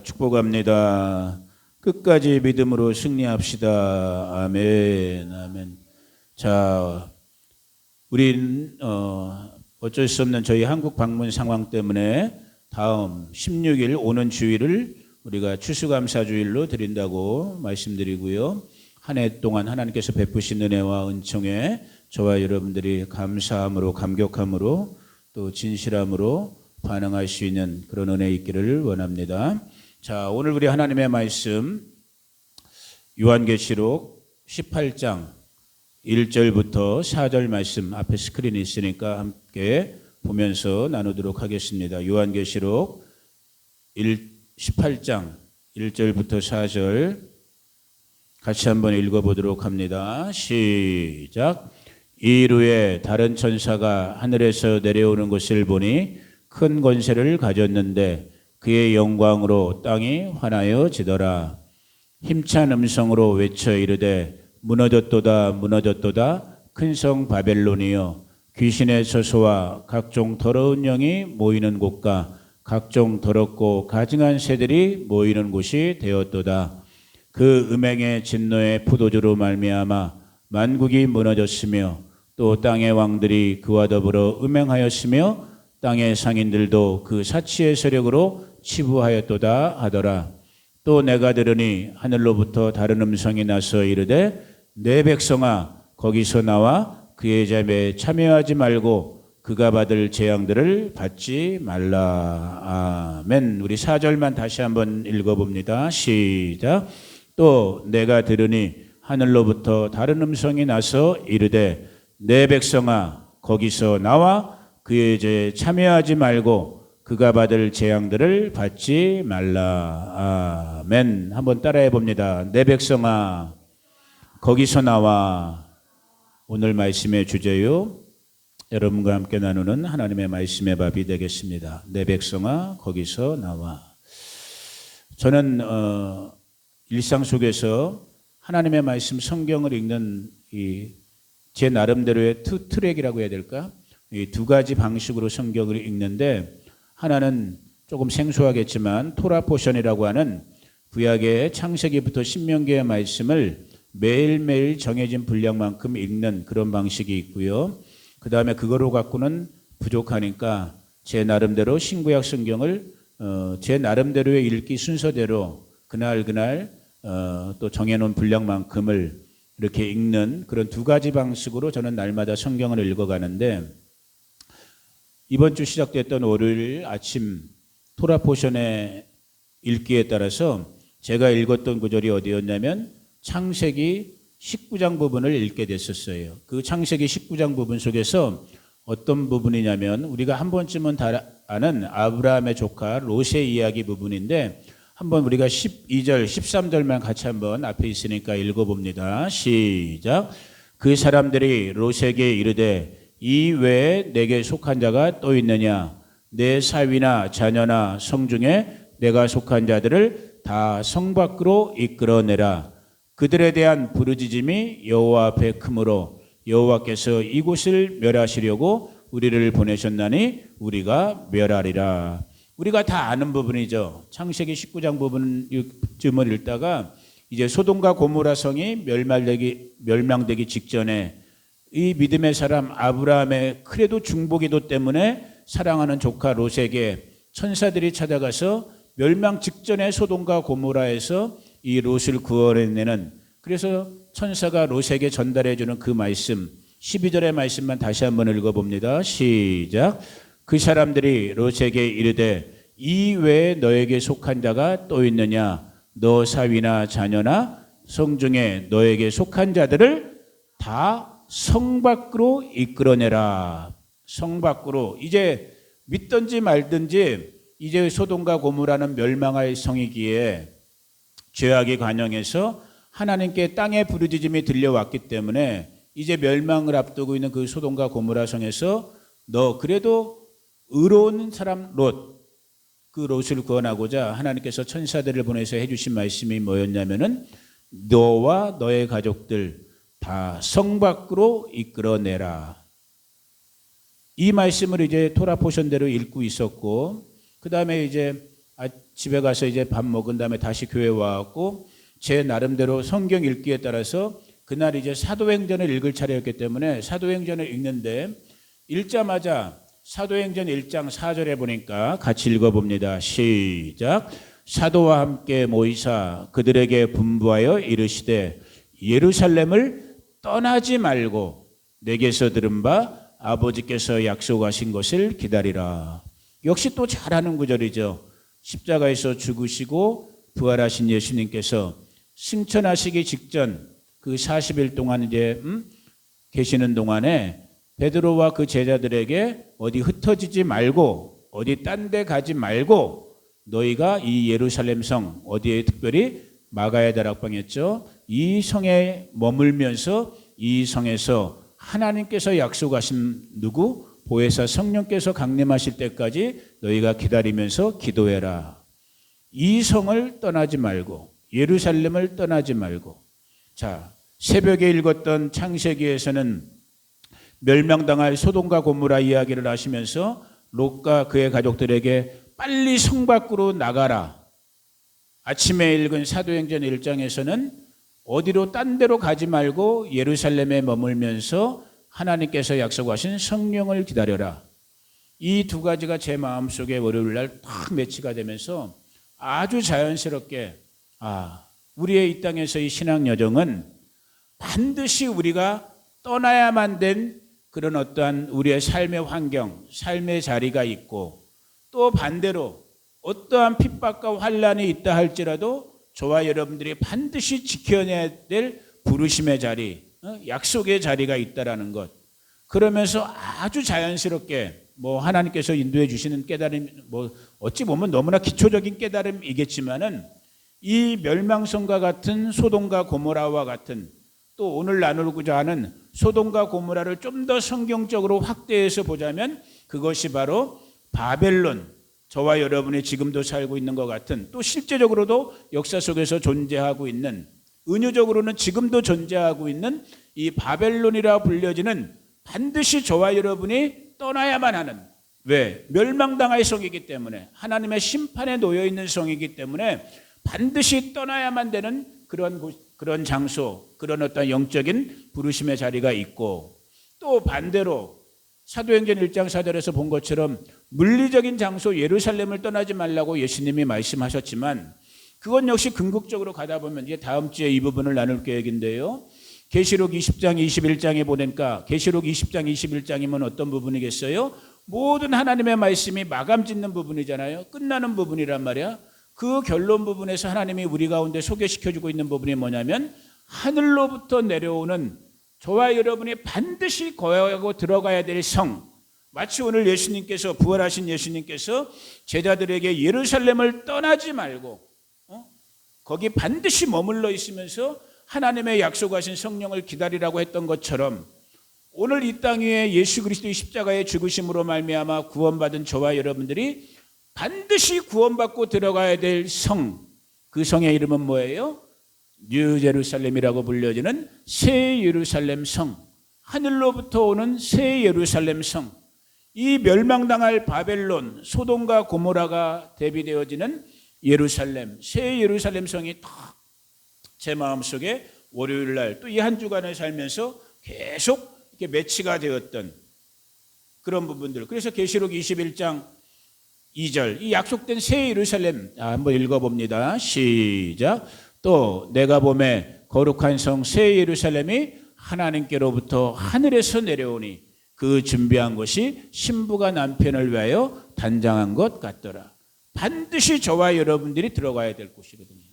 축복합니다. 끝까지 믿음으로 승리합시다. 아멘. 아멘. 자, 우린 어쩔 수 없는 저희 한국 방문 상황 때문에 다음 16일 오는 주일을 우리가 추수감사주일로 드린다고 말씀드리고요. 한 해 동안 하나님께서 베푸신 은혜와 은총에 저와 여러분들이 감사함으로 감격함으로 또 진실함으로 반응할 수 있는 그런 은혜 있기를 원합니다. 자, 오늘 우리 하나님의 말씀 요한계시록 18장 1절부터 4절 말씀 앞에 스크린이 있으니까 함께 보면서 나누도록 하겠습니다. 요한계시록 18장 1절부터 4절 같이 한번 읽어보도록 합니다. 시작. 이후에 다른 천사가 하늘에서 내려오는 것을 보니 큰 권세를 가졌는데 그의 영광으로 땅이 환하여지더라. 힘찬 음성으로 외쳐 이르되 무너졌도다 무너졌도다 큰 성 바벨론이여 귀신의 처소와 각종 더러운 영이 모이는 곳과 각종 더럽고 가증한 새들이 모이는 곳이 되었도다. 그 음행의 진노의 포도주로 말미암아 만국이 무너졌으며 또 땅의 왕들이 그와 더불어 음행하였으며 땅의 상인들도 그 사치의 세력으로 치부하였도다 하더라. 또 내가 들으니 하늘로부터 다른 음성이 나서 이르되 내 백성아 거기서 나와 그의 잠에 참여하지 말고 그가 받을 재앙들을 받지 말라. 아멘. 우리 4절만 다시 한번 읽어봅니다. 시작. 또 내가 들으니 하늘로부터 다른 음성이 나서 이르되 내 백성아 거기서 나와 그의 죄에 참여하지 말고 그가 받을 재앙들을 받지 말라. 아멘. 한번 따라해 봅니다. 내 백성아 거기서 나와. 오늘 말씀의 주제요. 여러분과 함께 나누는 하나님의 말씀의 밥이 되겠습니다. 내 백성아 거기서 나와. 저는 일상 속에서 하나님의 말씀 성경을 읽는 제 나름대로의 트랙이라고 해야 될까? 이 두 가지 방식으로 성경을 읽는데 하나는 조금 생소하겠지만 토라 포션이라고 하는 구약의 창세기부터 신명기의 말씀을 매일매일 정해진 분량만큼 읽는 그런 방식이 있고요. 그 다음에 그거로 갖고는 부족하니까 제 나름대로 신구약 성경을 제 나름대로의 읽기 순서대로 그날 또 정해놓은 분량만큼을 이렇게 읽는 그런 두 가지 방식으로 저는 날마다 성경을 읽어가는데 이번 주 시작됐던 월요일 아침 토라 포션의 읽기에 따라서 제가 읽었던 구절이 어디였냐면 창세기 19장 부분을 읽게 됐었어요. 그 창세기 19장 부분 속에서 어떤 부분이냐면 우리가 한 번쯤은 다 아는 아브라함의 조카 롯의 이야기 부분인데 한번 우리가 12절, 13절만 같이 한번 앞에 있으니까 읽어봅니다. 시작. 그 사람들이 롯에게 이르되 이 외에 내게 속한 자가 또 있느냐? 내 사위나 자녀나 성 중에 내가 속한 자들을 다 성 밖으로 이끌어내라. 그들에 대한 부르짖음이 여호와 앞에 크므로 여호와께서 이곳을 멸하시려고 우리를 보내셨나니 우리가 멸하리라. 우리가 다 아는 부분이죠. 창세기 19장 부분쯤을 읽다가 이제 소돔과 고모라 성이 멸망되기 직전에 이 믿음의 사람 아브라함의 그래도 중보기도 때문에 사랑하는 조카 롯에게 천사들이 찾아가서 멸망 직전에 소돔과 고모라에서 이 롯을 구원해내는, 그래서 천사가 롯에게 전달해주는 그 말씀 12절의 말씀만 다시 한번 읽어봅니다. 시작. 그 사람들이 롯에게 이르되 이 외에 너에게 속한 자가 또 있느냐? 너 사위나 자녀나 성 중에 너에게 속한 자들을 다 성 밖으로 이끌어내라. 성 밖으로. 이제 믿든지 말든지 이제 소돔과 고모라는 멸망할 성이기에 죄악이 관영해서 하나님께 땅의 부르짖음이 들려왔기 때문에 이제 멸망을 앞두고 있는 그 소돔과 고모라 성에서 너 그래도 의로운 사람 롯, 그 롯을 구원하고자 하나님께서 천사들을 보내서 해주신 말씀이 뭐였냐면은 너와 너의 가족들 다 성 밖으로 이끌어내라. 이 말씀을 이제 토라 포션대로 읽고 있었고, 그 다음에 이제 집에 가서 이제 밥 먹은 다음에 다시 교회 와갖고 제 나름대로 성경 읽기에 따라서 그날 이제 사도행전을 읽을 차례였기 때문에 사도행전을 읽는데 읽자마자 사도행전 1장 4절에 보니까 같이 읽어봅니다. 시작. 사도와 함께 모이사 그들에게 분부하여 이르시되 예루살렘을 떠나지 말고 내게서 들은 바 아버지께서 약속하신 것을 기다리라. 역시 또 잘하는 구절이죠. 십자가에서 죽으시고 부활하신 예수님께서 승천하시기 직전 그 40일 동안 이제 계시는 동안에 베드로와 그 제자들에게 어디 흩어지지 말고 어디 딴 데 가지 말고 너희가 이 예루살렘 성 어디에 특별히 마가야 다락방이었죠. 이 성에 머물면서 이 성에서 하나님께서 약속하신 누구? 보혜사 성령께서 강림하실 때까지 너희가 기다리면서 기도해라. 이 성을 떠나지 말고 예루살렘을 떠나지 말고. 자, 새벽에 읽었던 창세기에서는 멸망당할 소돔과 고모라 이야기를 하시면서 롯과 그의 가족들에게 빨리 성 밖으로 나가라. 아침에 읽은 사도행전 1장에서는 어디로 딴 데로 가지 말고 예루살렘에 머물면서 하나님께서 약속하신 성령을 기다려라. 이 두 가지가 제 마음속에 월요일 날 딱 매치가 되면서 아주 자연스럽게 우리의 이 땅에서의 신앙 여정은 반드시 우리가 떠나야만 된 그런 어떠한 우리의 삶의 환경, 삶의 자리가 있고 또 반대로 어떠한 핍박과 환란이 있다 할지라도 저와 여러분들이 반드시 지켜내야 될 부르심의 자리, 약속의 자리가 있다라는 것. 그러면서 아주 자연스럽게 하나님께서 인도해 주시는 깨달음, 어찌 보면 너무나 기초적인 깨달음이겠지만은 이 멸망성과 같은 소돔과 고모라와 같은 또 오늘 나누고자 하는 소돔과 고모라를 좀 더 성경적으로 확대해서 보자면 그것이 바로 바벨론, 저와 여러분이 지금도 살고 있는 것 같은 또 실제적으로도 역사 속에서 존재하고 있는 은유적으로는 지금도 존재하고 있는 이 바벨론이라 불려지는 반드시 저와 여러분이 떠나야만 하는 왜? 멸망당할 성이기 때문에 하나님의 심판에 놓여있는 성이기 때문에 반드시 떠나야만 되는 그런 장소, 그런 어떤 영적인 부르심의 자리가 있고 또 반대로 사도행전 1장 4절에서 본 것처럼 물리적인 장소 예루살렘을 떠나지 말라고 예수님이 말씀하셨지만 그건 역시 궁극적으로 가다 보면 이제 다음 주에 이 부분을 나눌 계획인데요. 계시록 20장 21장에 보니까 계시록 20장 21장이면 어떤 부분이겠어요? 모든 하나님의 말씀이 마감 짓는 부분이잖아요. 끝나는 부분이란 말이야. 그 결론 부분에서 하나님이 우리 가운데 소개시켜주고 있는 부분이 뭐냐면 하늘로부터 내려오는 저와 여러분이 반드시 거하고 들어가야 될 성, 마치 오늘 예수님께서 부활하신 예수님께서 제자들에게 예루살렘을 떠나지 말고 거기 반드시 머물러 있으면서 하나님의 약속하신 성령을 기다리라고 했던 것처럼 오늘 이 땅 위에 예수 그리스도의 십자가의 죽으심으로 말미암아 구원받은 저와 여러분들이 반드시 구원받고 들어가야 될 성, 그 성의 이름은 뭐예요? 뉴 제루살렘이라고 불려지는 새 예루살렘 성, 하늘로부터 오는 새 예루살렘 성. 이 멸망당할 바벨론, 소돔과 고모라가 대비되어지는 예루살렘, 새 예루살렘 성이 딱 제 마음속에 월요일 날 또 이 한 주간을 살면서 계속 이렇게 매치가 되었던 그런 부분들. 그래서 계시록 21장 2절 이 약속된 새 예루살렘 한번 읽어봅니다. 시작. 또 내가 보매 거룩한 성 새 예루살렘이 하나님께로부터 하늘에서 내려오니 그 준비한 것이 신부가 남편을 위하여 단장한 것 같더라. 반드시 저와 여러분들이 들어가야 될 곳이거든요.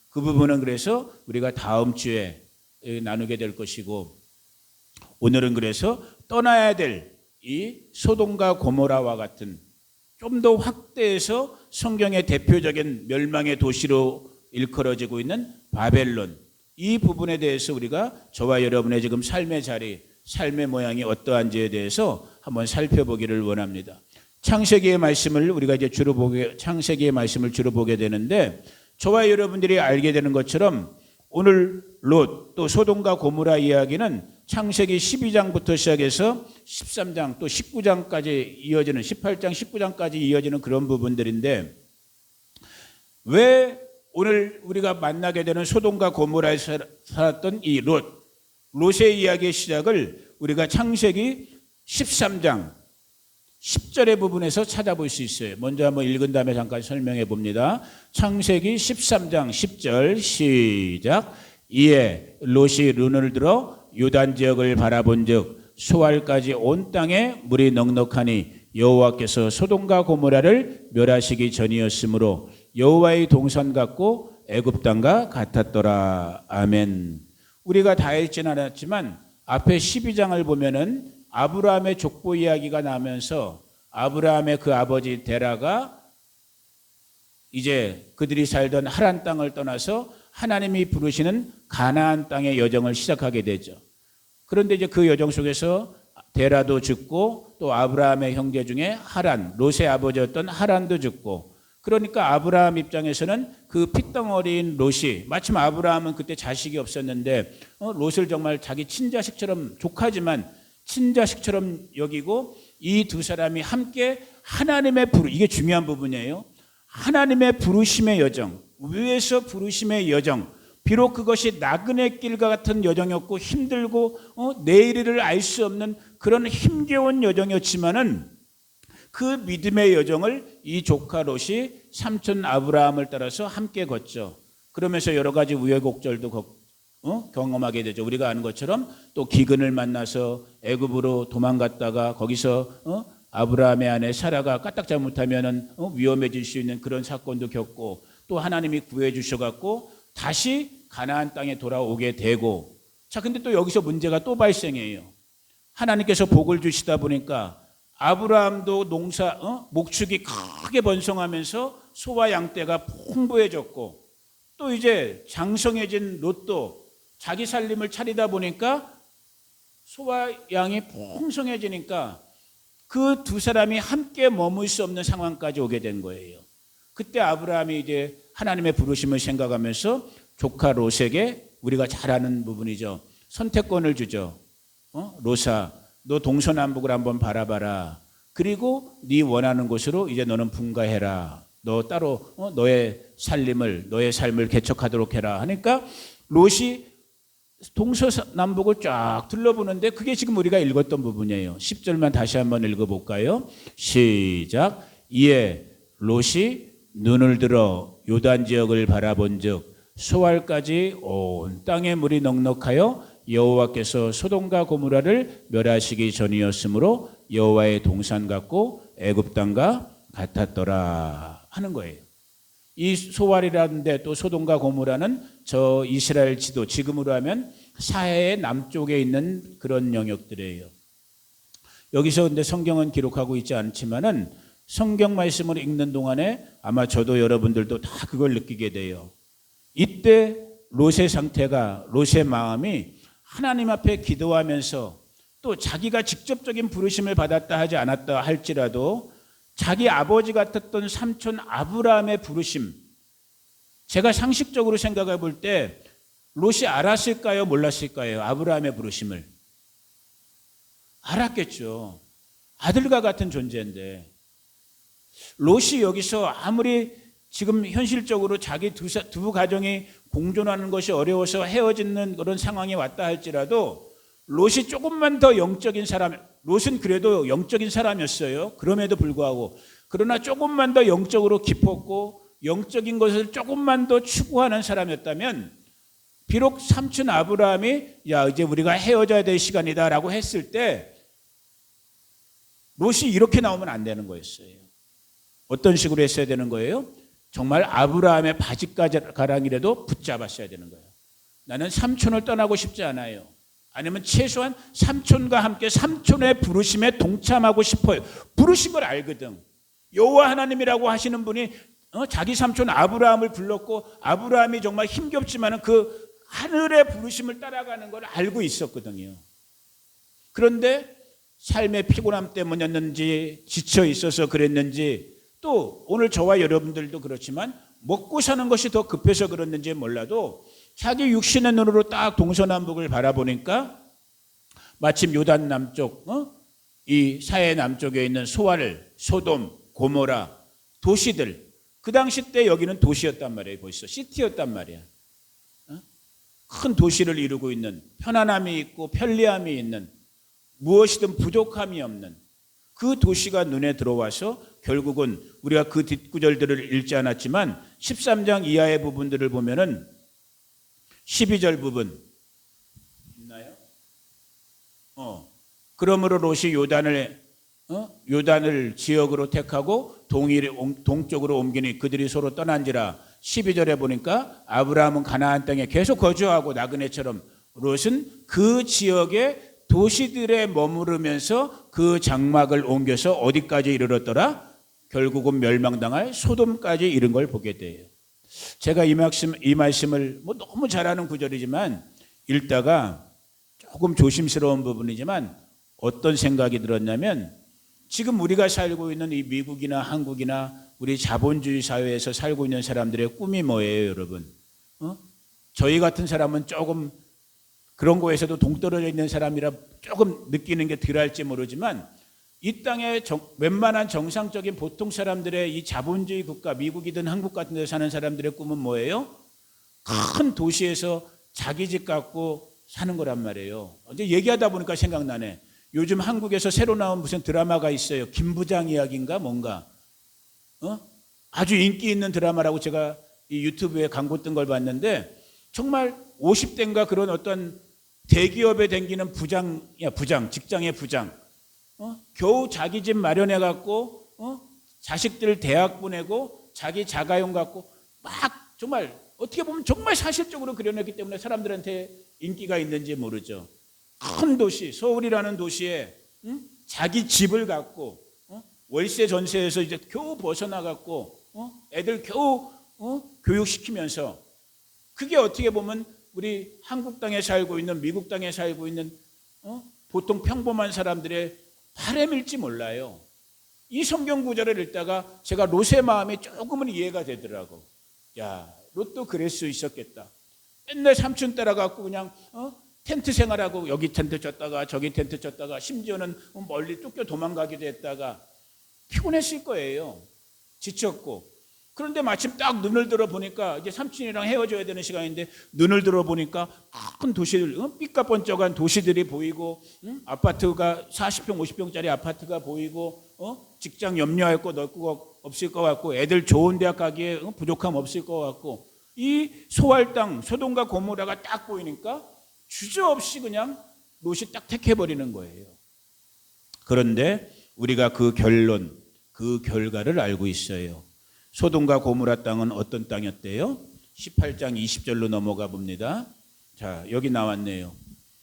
그 부분은 그래서 우리가 다음 주에 나누게 될 것이고 오늘은 그래서 떠나야 될 이 소돔과 고모라와 같은 좀 더 확대해서 성경의 대표적인 멸망의 도시로 일컬어지고 있는 바벨론, 이 부분에 대해서 우리가 저와 여러분의 지금 삶의 자리, 삶의 모양이 어떠한지에 대해서 한번 살펴보기를 원합니다. 창세기의 말씀을 우리가 이제 창세기의 말씀을 주로 보게 되는데 저와 여러분들이 알게 되는 것처럼 오늘 롯 또 소돔과 고모라 이야기는 창세기 12장부터 시작해서 13장 또 19장까지 이어지는 18장 19장까지 이어지는 그런 부분들인데 왜 오늘 우리가 만나게 되는 소돔과 고모라에서 살았던 이 롯의 이야기의 시작을 우리가 창세기 13장 10절의 부분에서 찾아볼 수 있어요. 먼저 한번 읽은 다음에 잠깐 설명해 봅니다. 창세기 13장 10절 시작. 이에 롯이 눈을 들어 요단 지역을 바라본즉 소알까지 온 땅에 물이 넉넉하니 여호와께서 소돔과 고모라를 멸하시기 전이었으므로 여호와의 동산 같고 애굽 땅과 같았더라. 아멘. 우리가 다 읽지는 않았지만 앞에 12장을 보면은 아브라함의 족보 이야기가 나면서 아브라함의 그 아버지 데라가 이제 그들이 살던 하란 땅을 떠나서 하나님이 부르시는 가나안 땅의 여정을 시작하게 되죠. 그런데 이제 그 여정 속에서 데라도 죽고 또 아브라함의 형제 중에 하란, 롯의 아버지였던 하란도 죽고, 그러니까 아브라함 입장에서는 그 핏덩어리인 롯이, 마침 아브라함은 그때 자식이 없었는데 롯을 정말 자기 친자식처럼, 조카지만 친자식처럼 여기고 이 두 사람이 함께 하나님의 이게 중요한 부분이에요. 하나님의 부르심의 여정, 위에서 부르심의 여정, 비록 그것이 나그네 길과 같은 여정이었고 힘들고 내일을 알 수 없는 그런 힘겨운 여정이었지만은 그 믿음의 여정을 이 조카 롯이 삼촌 아브라함을 따라서 함께 걷죠. 그러면서 여러 가지 우여곡절도 경험하게 되죠. 우리가 아는 것처럼 또 기근을 만나서 애굽으로 도망갔다가 거기서 아브라함의 아내 사라가 까딱 잘못하면은 위험해질 수 있는 그런 사건도 겪고, 또 하나님이 구해 주셔갖고 다시 가나안 땅에 돌아오게 되고. 자, 근데 또 여기서 문제가 또 발생해요. 하나님께서 복을 주시다 보니까 아브라함도 목축이 크게 번성하면서 소와 양떼가 풍부해졌고, 또 이제 장성해진 롯도 자기 살림을 차리다 보니까 소와 양이 풍성해지니까 그 두 사람이 함께 머물 수 없는 상황까지 오게 된 거예요. 그때 아브라함이 이제 하나님의 부르심을 생각하면서 조카 롯에게, 우리가 잘 아는 부분이죠, 선택권을 주죠. 롯아, 너 동서남북을 한번 바라봐라. 그리고 네 원하는 곳으로 이제 너는 분가해라. 너 따로 너의 삶을 개척하도록 해라. 하니까 롯이 동서남북을 쫙 둘러보는데 그게 지금 우리가 읽었던 부분이에요. 10절만 다시 한번 읽어볼까요? 시작. 이에 롯이 눈을 들어 요단 지역을 바라본즉 소알까지 온 땅에 물이 넉넉하여 여호와께서 소돔과 고모라를 멸하시기 전이었으므로 여호와의 동산 같고 애굽 땅과 같았더라 하는 거예요. 이 소알이라는데 또 소돔과 고모라는 저 이스라엘 지도, 지금으로 하면 사해의 남쪽에 있는 그런 영역들이에요. 여기서 근데 성경은 기록하고 있지 않지만은 성경 말씀을 읽는 동안에 아마 저도 여러분들도 다 그걸 느끼게 돼요. 이때 롯의 상태가, 롯의 마음이 하나님 앞에 기도하면서 또 자기가 직접적인 부르심을 받았다 하지 않았다 할지라도 자기 아버지 같았던 삼촌 아브라함의 부르심, 제가 상식적으로 생각해 볼 때 롯이 알았을까요? 몰랐을까요? 아브라함의 부르심을 알았겠죠. 아들과 같은 존재인데 롯이 여기서 아무리 지금 현실적으로 자기 두 가정이 공존하는 것이 어려워서 헤어지는 그런 상황이 왔다 할지라도 롯이 조금만 더 영적인 사람, 롯은 그래도 영적인 사람이었어요. 그럼에도 불구하고, 그러나 조금만 더 영적으로 깊었고 영적인 것을 조금만 더 추구하는 사람이었다면, 비록 삼촌 아브라함이 야 이제 우리가 헤어져야 될 시간이다 라고 했을 때 롯이 이렇게 나오면 안 되는 거였어요. 어떤 식으로 했어야 되는 거예요? 정말 아브라함의 바짓가랑이라도 붙잡았어야 되는 거예요. 나는 삼촌을 떠나고 싶지 않아요. 아니면 최소한 삼촌과 함께 삼촌의 부르심에 동참하고 싶어요. 부르신 걸 알거든. 여호와 하나님이라고 하시는 분이 자기 삼촌 아브라함을 불렀고 아브라함이 정말 힘겹지만 그 하늘의 부르심을 따라가는 걸 알고 있었거든요. 그런데 삶의 피곤함 때문이었는지 지쳐 있어서 그랬는지, 또 오늘 저와 여러분들도 그렇지만 먹고 사는 것이 더 급해서 그랬는지 몰라도 자기 육신의 눈으로 딱 동서남북을 바라보니까 마침 요단 남쪽, 이 사해 남쪽에 있는 소알, 소돔, 고모라 도시들, 그 당시 때 여기는 도시였단 말이에요. 벌써 시티였단 말이야. 큰 도시를 이루고 있는, 편안함이 있고 편리함이 있는, 무엇이든 부족함이 없는 그 도시가 눈에 들어와서 결국은 우리가 그 뒷구절들을 읽지 않았지만 13장 이하의 부분들을 보면은 12절 부분 있나요? 그러므로 롯이 요단을 지역으로 택하고 동쪽으로 옮기니 그들이 서로 떠난지라. 12절에 보니까 아브라함은 가나안 땅에 계속 거주하고 나그네처럼 롯은 그 지역의 도시들에 머무르면서 그 장막을 옮겨서 어디까지 이르렀더라? 결국은 멸망당할 소돔까지 이른 걸 보게 돼요. 제가 이 말씀을 너무 잘하는 구절이지만 읽다가 조금 조심스러운 부분이지만 어떤 생각이 들었냐면, 지금 우리가 살고 있는 이 미국이나 한국이나 우리 자본주의 사회에서 살고 있는 사람들의 꿈이 뭐예요, 여러분? 저희 같은 사람은 조금 그런 거에서도 동떨어져 있는 사람이라 조금 느끼는 게 덜할지 모르지만, 이 땅에 웬만한 정상적인 보통 사람들의 이 자본주의 국가, 미국이든 한국 같은 데 사는 사람들의 꿈은 뭐예요? 큰 도시에서 자기 집 갖고 사는 거란 말이에요. 이제 얘기하다 보니까 생각나네. 요즘 한국에서 새로 나온 무슨 드라마가 있어요. 김부장 이야기인가 뭔가. 아주 인기 있는 드라마라고 제가 이 유튜브에 광고 뜬 걸 봤는데, 정말 50대인가 그런 어떤 대기업에 다니는 부장, 직장의 부장. 겨우 자기 집 마련해 갖고 자식들 대학 보내고 자기 자가용 갖고 막 정말 어떻게 보면 정말 사실적으로 그려냈기 때문에 사람들한테 인기가 있는지 모르죠. 큰 도시, 서울이라는 도시에 자기 집을 갖고 월세 전세에서 이제 겨우 벗어나 갖고 애들 겨우 교육시키면서, 그게 어떻게 보면 우리 한국 땅에 살고 있는, 미국 땅에 살고 있는 보통 평범한 사람들의 바람일지 몰라요. 이 성경 구절을 읽다가 제가 롯의 마음이 조금은 이해가 되더라고. 야, 롯도 그럴 수 있었겠다. 맨날 삼촌 따라가고 그냥 텐트 생활하고 여기 텐트 쳤다가 저기 텐트 쳤다가 심지어는 멀리 쫓겨 도망가기도 했다가 피곤했을 거예요. 지쳤고. 그런데 마침 딱 눈을 들어 보니까 이제 삼촌이랑 헤어져야 되는 시간인데 눈을 들어 보니까 큰 도시들, 삐까뻔쩍한 도시들이 보이고, 아파트가 40평, 50평짜리 아파트가 보이고, 직장 염려할 것 없을 것 같고, 애들 좋은 대학 가기에 부족함 없을 것 같고, 이 소할 땅 소돔과 고모라가 딱 보이니까 주저없이 그냥 롯이 딱 택해버리는 거예요. 그런데 우리가 그 결론, 그 결과를 알고 있어요. 소돔과 고모라 땅은 어떤 땅이었대요? 18장 20절로 넘어가 봅니다. 자, 여기 나왔네요.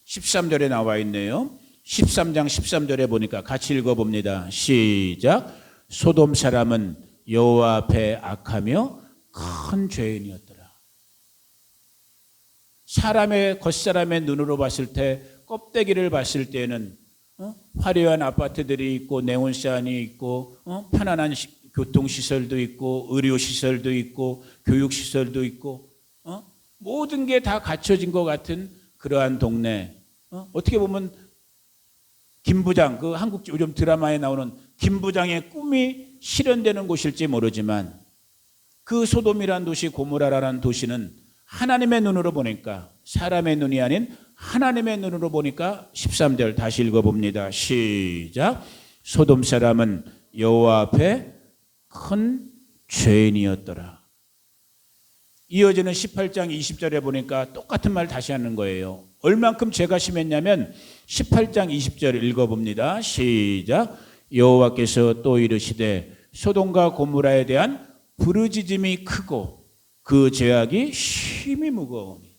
13절에 나와 있네요. 13장 13절에 보니까 같이 읽어봅니다. 시작. 소돔 사람은 여호와 앞에 악하며 큰 죄인이었더라. 겉사람의 눈으로 봤을 때, 껍데기를 봤을 때는 화려한 아파트들이 있고 네온산이 있고 편안한 교통시설도 있고 의료시설도 있고 교육시설도 있고 모든 게 다 갖춰진 것 같은 그러한 동네. 어떻게 보면 김부장, 그 한국 요즘 드라마에 나오는 김부장의 꿈이 실현되는 곳일지 모르지만, 그 소돔이란 도시, 고모라라는 도시는 하나님의 눈으로 보니까, 사람의 눈이 아닌 하나님의 눈으로 보니까 13절 다시 읽어봅니다. 시작. 소돔 사람은 여호와 앞에 큰 죄인이었더라. 이어지는 18장 20절에 보니까 똑같은 말 다시 하는 거예요. 얼만큼 죄가 심했냐면 18장 20절 읽어봅니다. 시작. 여호와께서 또 이르시되 소돔과 고모라에 대한 부르짖음이 크고 그 죄악이 심히 무거우니.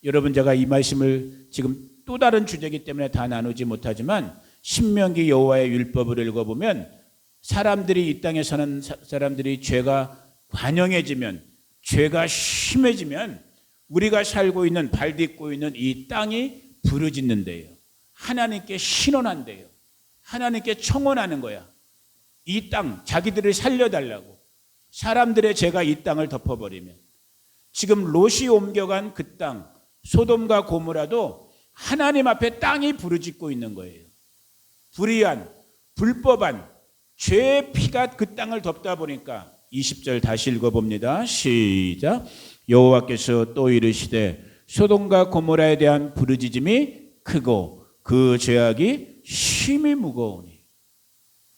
여러분, 제가 이 말씀을 지금 또 다른 주제이기 때문에 다 나누지 못하지만 신명기 여호와의 율법을 읽어보면, 사람들이 이 땅에 사는 사람들이 죄가 관영해지면, 죄가 심해지면 우리가 살고 있는, 발 딛고 있는 이 땅이 부르짖는데요. 하나님께 신원한대요. 하나님께 청원하는 거야. 이 땅, 자기들을 살려달라고. 사람들의 죄가 이 땅을 덮어버리면, 지금 롯이 옮겨간 그 땅, 소돔과 고모라도 하나님 앞에 땅이 부르짖고 있는 거예요. 불의한, 불법한 죄의 피가 그 땅을 덮다 보니까 20절 다시 읽어봅니다. 시작. 여호와께서 또 이르시되 소돔과 고모라에 대한 부르짖음이 크고 그 죄악이 심히 무거우니.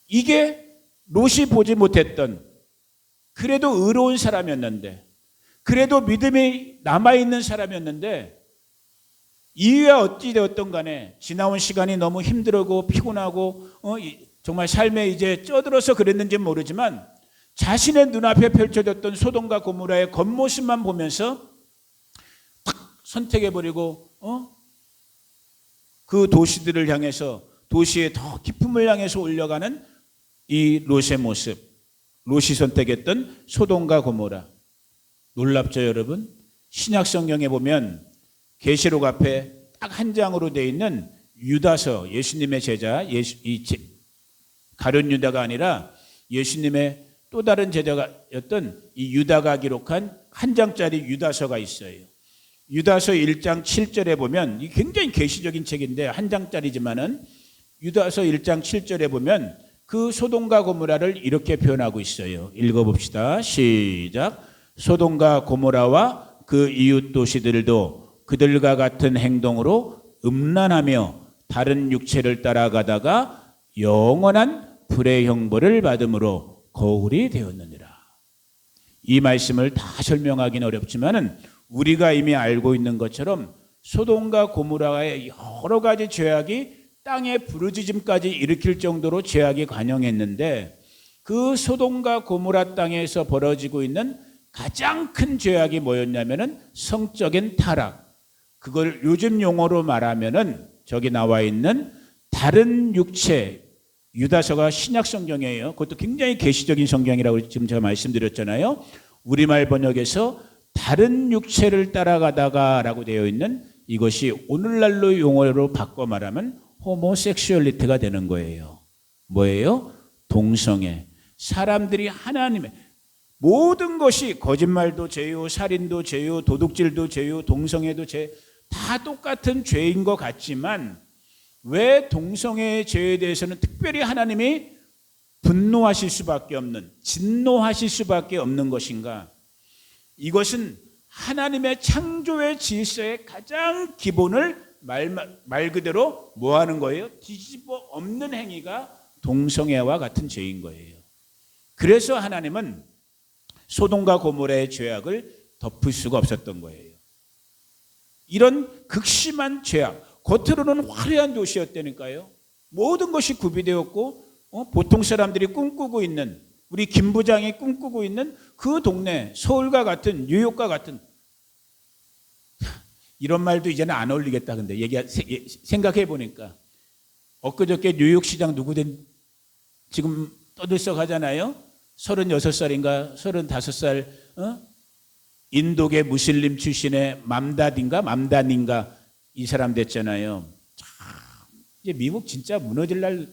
이게 롯이 보지 못했던, 그래도 의로운 사람이었는데, 그래도 믿음이 남아있는 사람이었는데, 이유야 어찌 되었던 간에 지나온 시간이 너무 힘들고 피곤하고 정말 삶에 이제 쩌들어서 그랬는지 모르지만 자신의 눈앞에 펼쳐졌던 소돔과 고모라의 겉모습만 보면서 탁 선택해버리고 그 도시들을 향해서, 도시의 더 깊음을 향해서 올려가는 이 롯의 모습, 롯이 선택했던 소돔과 고모라. 놀랍죠, 여러분? 신약 성경에 보면 계시록 앞에 딱 한 장으로 되어 있는 유다서, 예수님의 제자, 가룟 유다가 아니라 예수님의 또 다른 제자였던 이 유다가 기록한 한 장짜리 유다서가 있어요. 유다서 1장 7절에 보면, 이 굉장히 계시적인 책인데 한 장짜리지만은 유다서 1장 7절에 보면 그 소돔과 고모라를 이렇게 표현하고 있어요. 읽어봅시다. 시작. 소돔과 고모라와 그 이웃 도시들도 그들과 같은 행동으로 음란하며 다른 육체를 따라가다가 영원한 불의 형벌을 받음으로 거울이 되었느니라. 이 말씀을 다 설명하기는 어렵지만은 우리가 이미 알고 있는 것처럼 소돔과 고모라의 여러 가지 죄악이 땅의 부르짖음까지 일으킬 정도로 죄악이 관영했는데, 그 소돔과 고모라 땅에서 벌어지고 있는 가장 큰 죄악이 뭐였냐면은 성적인 타락. 그걸 요즘 용어로 말하면은 저기 나와 있는 다른 육체, 유다서가 신약 성경이에요. 그것도 굉장히 계시적인 성경이라고 지금 제가 말씀드렸잖아요. 우리말 번역에서 다른 육체를 따라가다가 라고 되어 있는 이것이 오늘날로 용어로 바꿔 말하면 호모섹슈얼리티가 되는 거예요. 뭐예요? 동성애. 사람들이 하나님의 모든 것이, 거짓말도 죄요, 살인도 죄요, 도둑질도 죄요, 동성애도 죄, 다 똑같은 죄인 것 같지만 왜 동성애의 죄에 대해서는 특별히 하나님이 분노하실 수밖에 없는, 진노하실 수밖에 없는 것인가? 이것은 하나님의 창조의 질서의 가장 기본을 말 그대로 뭐 하는 거예요? 뒤집어 엎는 행위가 동성애와 같은 죄인 거예요. 그래서 하나님은 소돔과 고모라의 죄악을 덮을 수가 없었던 거예요. 이런 극심한 죄악, 겉으로는 화려한 도시였다니까요. 모든 것이 구비되었고 보통 사람들이 꿈꾸고 있는, 우리 김 부장이 꿈꾸고 있는 그 동네, 서울과 같은, 뉴욕과 같은, 이런 말도 이제는 안 어울리겠다. 근데 생각해 보니까 엊그저께 뉴욕시장 누구든 지금 떠들썩 하잖아요. 36살인가 35살 인도계 무슬림 출신의 맘다닌가 이 사람 됐잖아요. 이제 미국 진짜 무너질 날,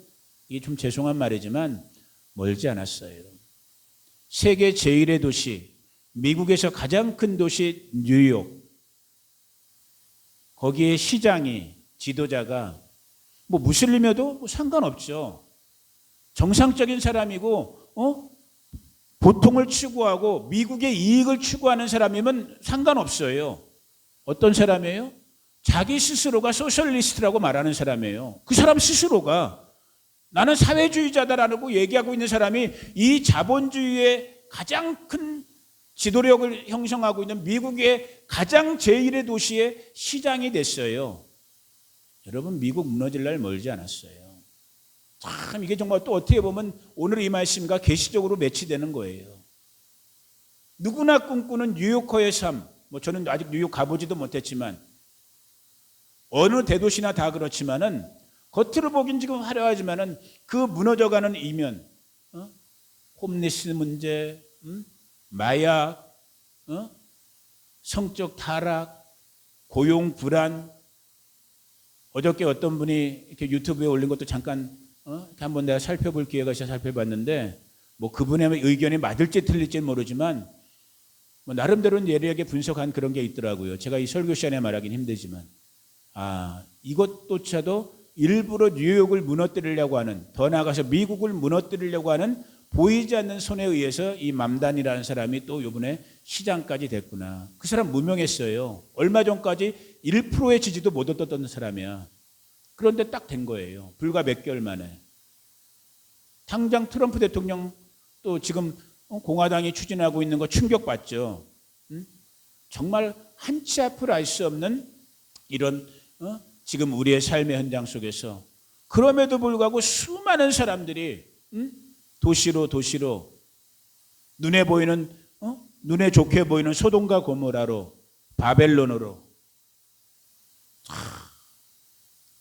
이게 좀 죄송한 말이지만 멀지 않았어요. 세계 제1의 도시, 미국에서 가장 큰 도시 뉴욕, 거기에 시장이, 지도자가 뭐 무슬림이어도 뭐 상관없죠. 정상적인 사람이고 보통을 추구하고 미국의 이익을 추구하는 사람이면 상관없어요. 어떤 사람이에요? 자기 스스로가 소셜리스트라고 말하는 사람이에요. 그 사람 스스로가 나는 사회주의자다라고 얘기하고 있는 사람이 이 자본주의의 가장 큰 지도력을 형성하고 있는 미국의 가장 제1의 도시의 시장이 됐어요. 여러분, 미국 무너질 날 멀지 않았어요. 참 이게 정말 또 어떻게 보면 오늘 이 말씀과 계시적으로 매치되는 거예요. 누구나 꿈꾸는 뉴요커의 삶, 뭐 저는 아직 뉴욕 가보지도 못했지만 어느 대도시나 다 그렇지만은 겉으로 보긴 지금 화려하지만은 그 무너져가는 이면, 홈리스 문제, 마약, 성적 타락, 고용 불안. 어저께 어떤 분이 이렇게 유튜브에 올린 것도 잠깐 한번 내가 살펴볼 기회가 있어서 살펴봤는데, 뭐 그분의 의견이 맞을지 틀릴지 모르지만 뭐 나름대로는 예리하게 분석한 그런 게 있더라고요. 제가 이 설교 시간에 말하기는 힘들지만, 이것조차도 일부러 뉴욕을 무너뜨리려고 하는, 더 나아가서 미국을 무너뜨리려고 하는 보이지 않는 손에 의해서 이 맘단이라는 사람이 또 이번에 시장까지 됐구나. 그 사람 무명했어요. 얼마 전까지 1%의 지지도 못 얻었던 사람이야. 그런데 딱 된 거예요. 불과 몇 개월 만에. 당장 트럼프 대통령 또 지금 공화당이 추진하고 있는 거 충격받죠. 정말 한치 앞을 알 수 없는 이런 지금 우리의 삶의 현장 속에서 그럼에도 불구하고 수많은 사람들이 도시로 눈에 보이는 눈에 좋게 보이는 소돔과 고모라로 바벨론으로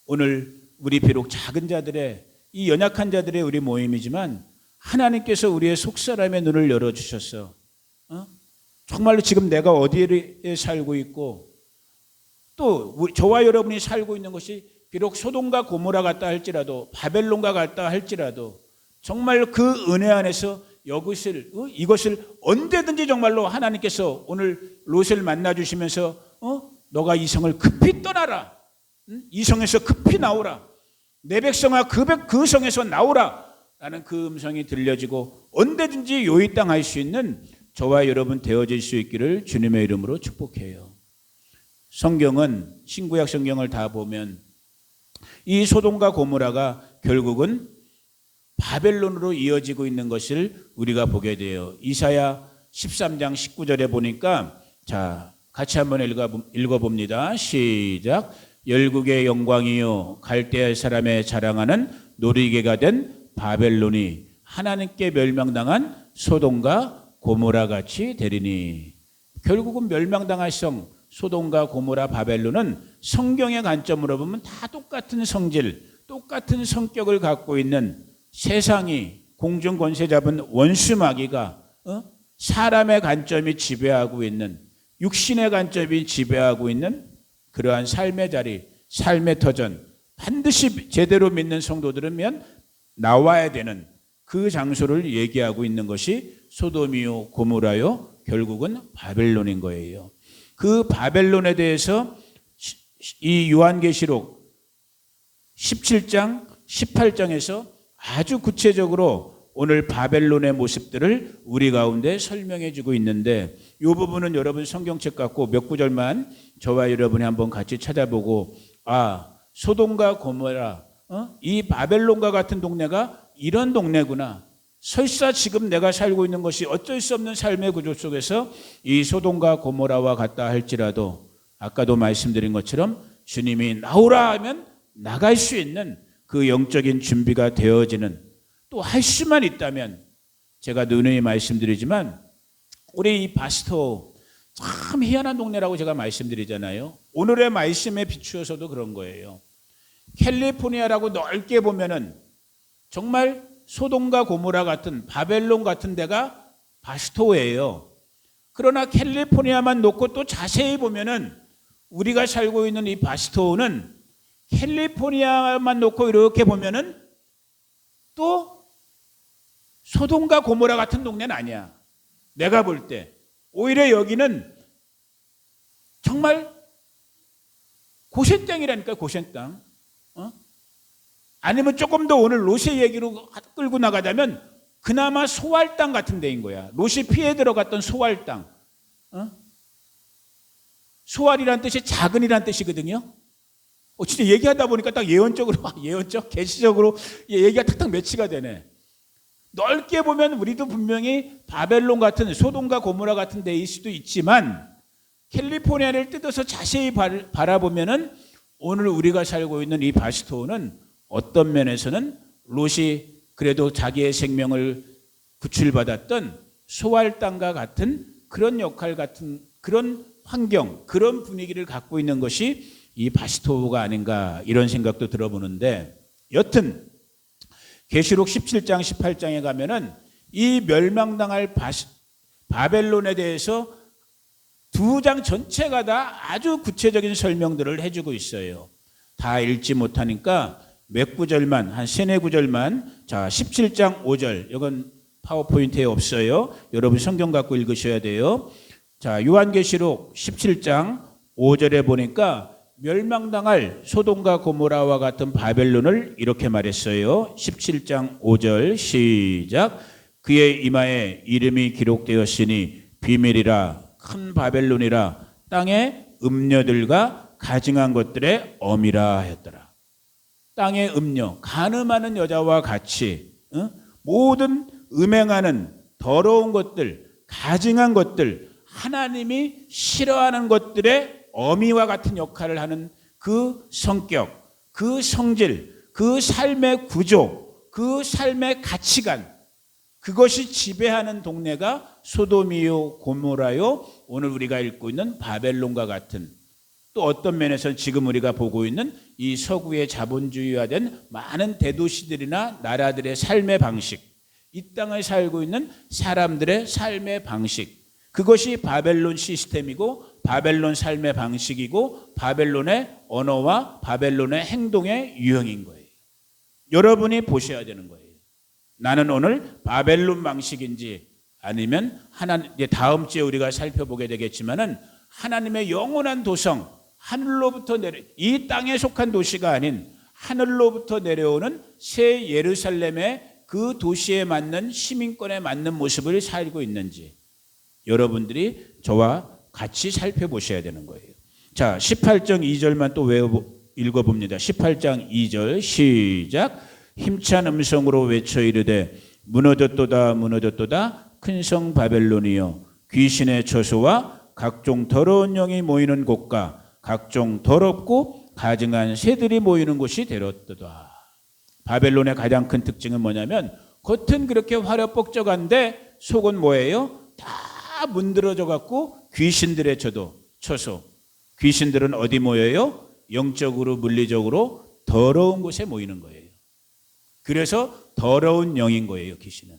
오늘 우리 비록 작은 자들의 이 연약한 자들의 우리 모임이지만 하나님께서 우리의 속사람의 눈을 열어주셨어. 정말로 지금 내가 어디에 살고 있고 또 저와 여러분이 살고 있는 것이 비록 소돔과 고모라 같다 할지라도 바벨론과 같다 할지라도 정말 그 은혜 안에서 이것을 언제든지 정말로 하나님께서 오늘 롯을 만나주시면서 너가 이 성을 급히 떠나라. 이 성에서 급히 나오라. 내 백성아 그 성에서 나오라. 라는 그 음성이 들려지고 언제든지 요입당할 수 있는 저와 여러분 되어질 수 있기를 주님의 이름으로 축복해요. 성경은 신구약 성경을 다 보면 이 소돔과 고모라가 결국은 바벨론으로 이어지고 있는 것을 우리가 보게 돼요. 이사야 13장 19절에 보니까 자 같이 한번 읽어봅니다. 시작. 열국의 영광이요 갈대아 사람의 자랑하는 놀이개가 된 바벨론이 하나님께 멸망당한 소돔과 고모라 같이 되리니. 결국은 멸망당할 성 소돔과 고모라 바벨론은 성경의 관점으로 보면 다 똑같은 성질, 똑같은 성격을 갖고 있는 세상이 공중 권세 잡은 원수 마귀가 사람의 관점이 지배하고 있는 육신의 관점이 지배하고 있는 그러한 삶의 자리, 삶의 터전 반드시 제대로 믿는 성도들이면 나와야 되는 그 장소를 얘기하고 있는 것이 소돔이요 고모라요 결국은 바벨론인 거예요. 그 바벨론에 대해서 이 요한계시록 17장 18장에서 아주 구체적으로 오늘 바벨론의 모습들을 우리 가운데 설명해 주고 있는데 이 부분은 여러분 성경책 갖고 몇 구절만 저와 여러분이 한번 같이 찾아보고 소돔과 고모라 이 바벨론과 같은 동네가 이런 동네구나. 설사 지금 내가 살고 있는 것이 어쩔 수 없는 삶의 구조 속에서 이 소돔과 고모라와 같다 할지라도 아까도 말씀드린 것처럼 주님이 나오라 하면 나갈 수 있는 그 영적인 준비가 되어지는 또 할 수만 있다면 제가 누누이 말씀드리지만 우리 이 바스토 참 희한한 동네라고 제가 말씀드리잖아요. 오늘의 말씀에 비추어서도 그런 거예요. 캘리포니아라고 넓게 보면은 정말 소돔과 고모라 같은 바벨론 같은 데가 바스토예요. 그러나 캘리포니아만 놓고 또 자세히 보면은 우리가 살고 있는 이 바스토는 캘리포니아만 놓고 이렇게 보면은 또 소돔과 고모라 같은 동네는 아니야. 내가 볼 때 오히려 여기는 정말 고센 땅이라니까. 고센 땅. 아니면 조금 더 오늘 롯의 얘기로 끌고 나가자면 그나마 소알 땅 같은 데인 거야. 롯이 피해 들어갔던 소알 땅. 소알이란 뜻이 작은이란 뜻이거든요. 진짜 얘기하다 보니까 딱 예언적, 계시적으로 얘기가 탁탁 매치가 되네. 넓게 보면 우리도 분명히 바벨론 같은 소돔과 고모라 같은 데일 수도 있지만 캘리포니아를 뜯어서 자세히 바라보면은 오늘 우리가 살고 있는 이 바스토는 어떤 면에서는 롯이 그래도 자기의 생명을 구출받았던 소알 땅과 같은 그런 역할 같은 그런 환경, 그런 분위기를 갖고 있는 것이 이 바스토가 아닌가 이런 생각도 들어보는데 여튼 계시록 17장 18장에 가면은 이 멸망당할 바벨론에 대해서 두 장 전체가 다 아주 구체적인 설명들을 해주고 있어요. 다 읽지 못하니까 몇 구절만 한 3-4구절만 자 17장 5절 이건 파워포인트에 없어요. 여러분 성경 갖고 읽으셔야 돼요. 자 요한계시록 17장 5절에 보니까 멸망당할 소돔과 고모라와 같은 바벨론을 이렇게 말했어요. 17장 5절 시작. 그의 이마에 이름이 기록되었으니 비밀이라 큰 바벨론이라 땅의 음녀들과 가증한 것들의 엄이라 하였더라. 땅의 음녀, 간음하는 여자와 같이 모든 음행하는 더러운 것들, 가증한 것들, 하나님이 싫어하는 것들의 어미와 같은 역할을 하는 그 성격, 그 성질, 그 삶의 구조, 그 삶의 가치관, 그것이 지배하는 동네가 소돔이요 고모라요, 오늘 우리가 읽고 있는 바벨론과 같은, 또 어떤 면에서는 지금 우리가 보고 있는 이 서구의 자본주의화된 많은 대도시들이나 나라들의 삶의 방식, 이 땅에 살고 있는 사람들의 삶의 방식, 그것이 바벨론 시스템이고 바벨론 삶의 방식이고 바벨론의 언어와 바벨론의 행동의 유형인 거예요. 여러분이 보셔야 되는 거예요. 나는 오늘 바벨론 방식인지 아니면 다음 주에 우리가 살펴보게 되겠지만은 하나님의 영원한 도성, 하늘로부터 이 땅에 속한 도시가 아닌 하늘로부터 내려오는 새 예루살렘의 그 도시에 맞는 시민권에 맞는 모습을 살고 있는지 여러분들이 저와 같이 살펴보셔야 되는 거예요. 자, 18장 2절만 또 읽어봅니다. 18장 2절 시작. 힘찬 음성으로 외쳐 이르되 무너졌도다 무너졌도다 큰 성 바벨론이여, 귀신의 처소와 각종 더러운 영이 모이는 곳과 각종 더럽고 가증한 새들이 모이는 곳이 되었도다. 바벨론의 가장 큰 특징은 뭐냐면 겉은 그렇게 화려뻑적한데 속은 뭐예요? 다 문드러져 갖고 귀신들의 처소. 귀신들은 어디 모여요? 영적으로 물리적으로 더러운 곳에 모이는 거예요. 그래서 더러운 영인 거예요, 귀신은.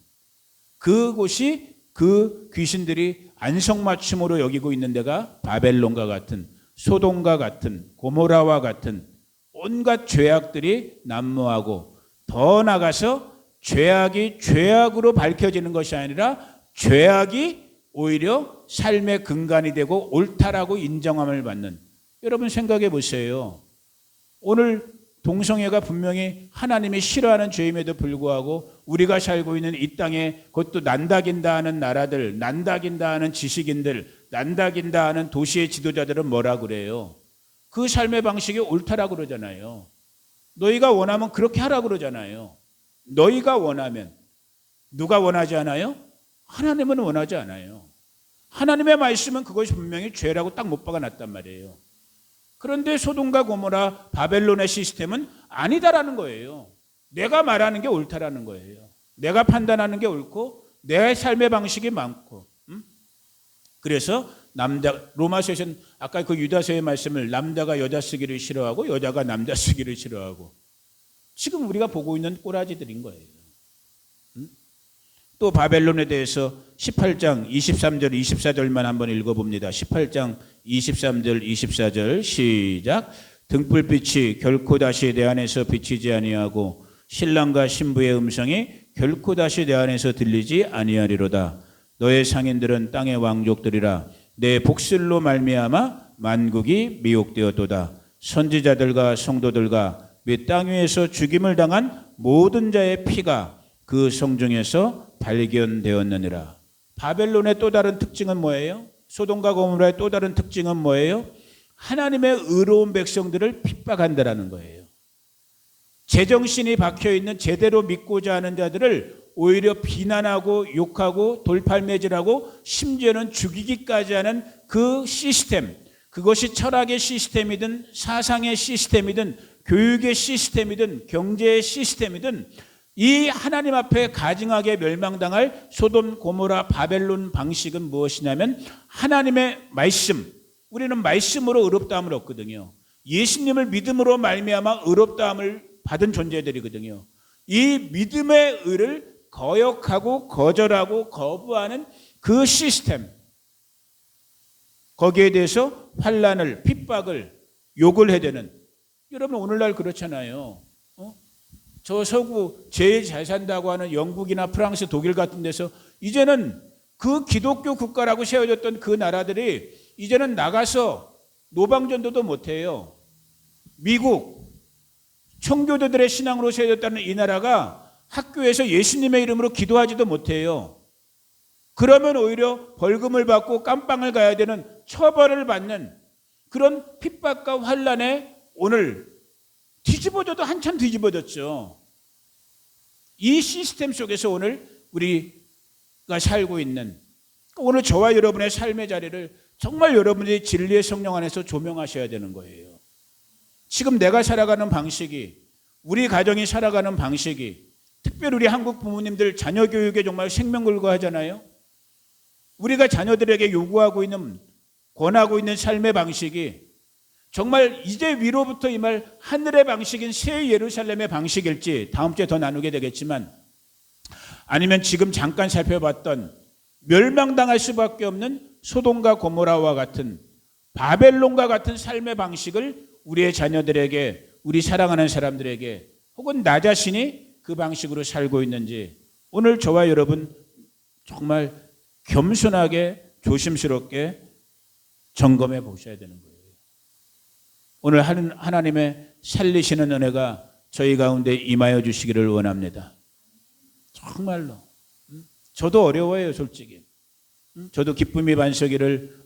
그곳이 그 귀신들이 안성맞춤으로 여기고 있는 데가 바벨론과 같은, 소돔과 같은, 고모라와 같은 온갖 죄악들이 난무하고, 더 나가서 죄악이 죄악으로 밝혀지는 것이 아니라 죄악이 오히려 삶의 근간이 되고 옳다라고 인정함을 받는. 여러분 생각해 보세요. 오늘 동성애가 분명히 하나님이 싫어하는 죄임에도 불구하고 우리가 살고 있는 이 땅에, 그것도 난다긴다 하는 나라들, 난다긴다 하는 지식인들, 난다긴다 하는 도시의 지도자들은 뭐라 그래요? 그 삶의 방식이 옳다라고 그러잖아요. 너희가 원하면 그렇게 하라고 그러잖아요. 너희가 원하면. 누가 원하지 않아요? 하나님은 원하지 않아요. 하나님의 말씀은 그것이 분명히 죄라고 딱 못 박아놨단 말이에요. 그런데 소돔과 고모라 바벨론의 시스템은 아니다라는 거예요. 내가 말하는 게 옳다라는 거예요. 내가 판단하는 게 옳고 내 삶의 방식이 많고. 그래서 로마서에서는 아까 그 유다서의 말씀을 남자가 여자 쓰기를 싫어하고 여자가 남자 쓰기를 싫어하고, 지금 우리가 보고 있는 꼬라지들인 거예요. 또 바벨론에 대해서 18장 23절 24절만 한번 읽어봅니다. 18장 23절 24절 시작. 등불빛이 결코 다시 내 안에서 비치지 아니하고 신랑과 신부의 음성이 결코 다시 내 안에서 들리지 아니하리로다. 너의 상인들은 땅의 왕족들이라. 내 복술로 말미암아 만국이 미혹되었도다. 선지자들과 성도들과 및 땅 위에서 죽임을 당한 모든 자의 피가 그 성중에서 발견되었느니라. 바벨론의 또 다른 특징은 뭐예요? 소돔과 고모라의 또 다른 특징은 뭐예요? 하나님의 의로운 백성들을 핍박한다라는 거예요. 제정신이 박혀있는 제대로 믿고자 하는 자들을 오히려 비난하고 욕하고 돌팔매질하고 심지어는 죽이기까지 하는 그 시스템, 그것이 철학의 시스템이든 사상의 시스템이든 교육의 시스템이든 경제의 시스템이든 이 하나님 앞에 가증하게 멸망당할 소돔, 고모라, 바벨론 방식은 무엇이냐면 하나님의 말씀, 우리는 말씀으로 의롭다함을 얻거든요. 예수님을 믿음으로 말미암아 의롭다함을 받은 존재들이거든요. 이 믿음의 의를 거역하고 거절하고 거부하는 그 시스템, 거기에 대해서 환난을, 핍박을, 욕을 해야 되는. 여러분 오늘날 그렇잖아요. 저 서구 제일 잘 산다고 하는 영국이나 프랑스, 독일 같은 데서 이제는 그 기독교 국가라고 세워졌던 그 나라들이 이제는 나가서 노방전도도 못해요. 미국 청교도들의 신앙으로 세워졌다는 이 나라가 학교에서 예수님의 이름으로 기도하지도 못해요. 그러면 오히려 벌금을 받고 깜빵을 가야 되는 처벌을 받는 그런 핍박과 환난에 오늘 뒤집어져도 한참 뒤집어졌죠. 이 시스템 속에서 오늘 우리가 살고 있는, 오늘 저와 여러분의 삶의 자리를 정말 여러분이 진리의 성령 안에서 조명하셔야 되는 거예요. 지금 내가 살아가는 방식이, 우리 가정이 살아가는 방식이, 특별히 우리 한국 부모님들 자녀 교육에 정말 생명 걸고 하잖아요. 우리가 자녀들에게 요구하고 있는, 권하고 있는 삶의 방식이 정말 이제 위로부터 임할 하늘의 방식인 새 예루살렘의 방식일지 다음 주에 더 나누게 되겠지만, 아니면 지금 잠깐 살펴봤던 멸망당할 수밖에 없는 소돔과 고모라와 같은, 바벨론과 같은 삶의 방식을 우리의 자녀들에게, 우리 사랑하는 사람들에게, 혹은 나 자신이 그 방식으로 살고 있는지 오늘 저와 여러분 정말 겸손하게 조심스럽게 점검해 보셔야 되는 거예요. 오늘 하나님의 살리시는 은혜가 저희 가운데 임하여 주시기를 원합니다. 정말로. 저도 어려워요, 솔직히. 저도 기쁨이 반석이를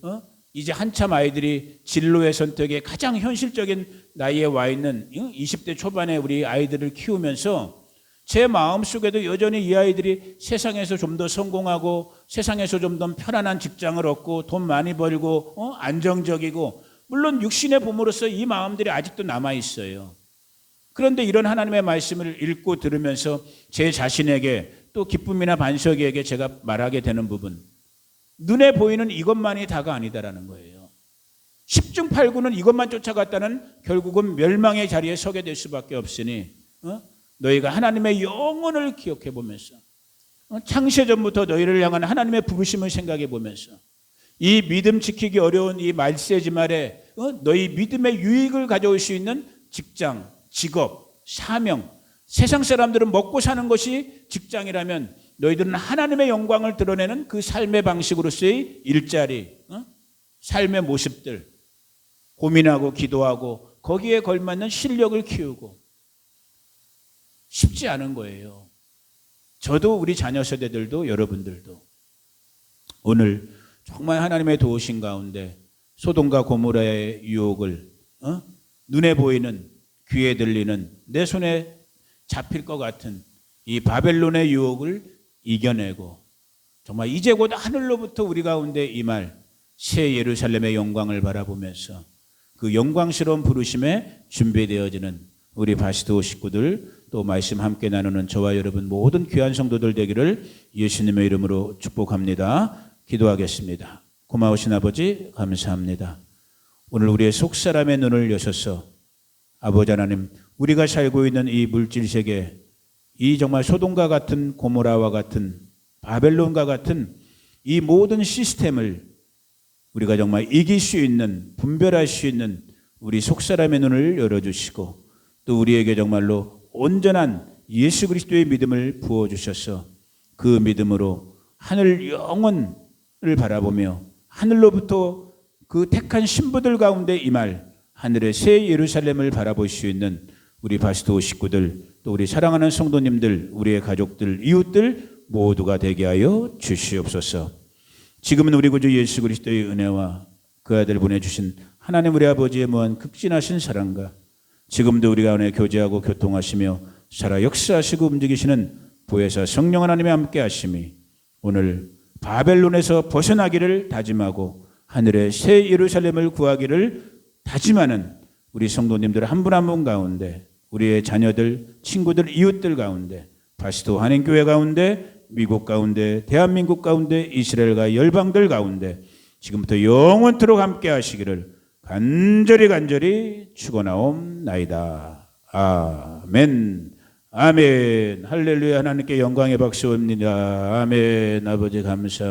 이제 한참 아이들이 진로의 선택에 가장 현실적인 나이에 와 있는 20대 초반에 우리 아이들을 키우면서 제 마음속에도 여전히 이 아이들이 세상에서 좀 더 성공하고 세상에서 좀 더 편안한 직장을 얻고 돈 많이 벌고 안정적이고, 물론 육신의 부모로서 이 마음들이 아직도 남아있어요. 그런데 이런 하나님의 말씀을 읽고 들으면서 제 자신에게 또 기쁨이나 반석이에게 제가 말하게 되는 부분, 눈에 보이는 이것만이 다가 아니다라는 거예요. 10중 8구는 이것만 쫓아갔다는 결국은 멸망의 자리에 서게 될 수밖에 없으니 너희가 하나님의 영혼을 기억해 보면서, 창세전부터 너희를 향한 하나님의 부르심을 생각해 보면서, 이 믿음 지키기 어려운 이 말세지 말에 너희 믿음의 유익을 가져올 수 있는 직장, 직업, 사명, 세상 사람들은 먹고 사는 것이 직장이라면 너희들은 하나님의 영광을 드러내는 그 삶의 방식으로서의 일자리, 삶의 모습들 고민하고 기도하고 거기에 걸맞는 실력을 키우고, 쉽지 않은 거예요. 저도 우리 자녀 세대들도 여러분들도 오늘 정말 하나님의 도우신 가운데 소돔과 고모라의 유혹을 눈에 보이는, 귀에 들리는, 내 손에 잡힐 것 같은 이 바벨론의 유혹을 이겨내고 정말 이제 곧 하늘로부터 우리 가운데 임할 새 예루살렘의 영광을 바라보면서 그 영광스러운 부르심에 준비되어지는 우리 바시도 식구들, 또 말씀 함께 나누는 저와 여러분 모든 귀한 성도들 되기를 예수님의 이름으로 축복합니다. 기도하겠습니다. 고마우신 아버지 감사합니다. 오늘 우리의 속사람의 눈을 여셔서 아버지 하나님, 우리가 살고 있는 이 물질 세계, 이 정말 소돔과 같은, 고모라와 같은, 바벨론과 같은 이 모든 시스템을 우리가 정말 이길 수 있는, 분별할 수 있는 우리 속사람의 눈을 열어주시고, 또 우리에게 정말로 온전한 예수 그리스도의 믿음을 부어주셔서 그 믿음으로 하늘 영혼을 바라보며 하늘로부터 그 택한 신부들 가운데 임할 하늘의 새 예루살렘을 바라볼 수 있는 우리 바시도 식구들, 또 우리 사랑하는 성도님들, 우리의 가족들, 이웃들 모두가 되게 하여 주시옵소서. 지금은 우리 구주 예수 그리스도의 은혜와 그 아들 보내주신 하나님 우리 아버지의 무한 극진하신 사랑과 지금도 우리 가운데 교제하고 교통하시며 살아 역사하시고 움직이시는 보혜사 성령 하나님의 함께 하심이 오늘 바벨론에서 벗어나기를 다짐하고 하늘의 새 예루살렘을 구하기를 다짐하는 우리 성도님들 한 분 한 분 가운데, 우리의 자녀들, 친구들, 이웃들 가운데, 바시도 한인교회 가운데, 미국 가운데, 대한민국 가운데, 이스라엘과 열방들 가운데 지금부터 영원토록 함께 하시기를 간절히 축원하옵나이다. 아멘. 아멘. 할렐루야. 하나님께 영광의 박수 옵니다. 아멘. 아버지 감사합니다.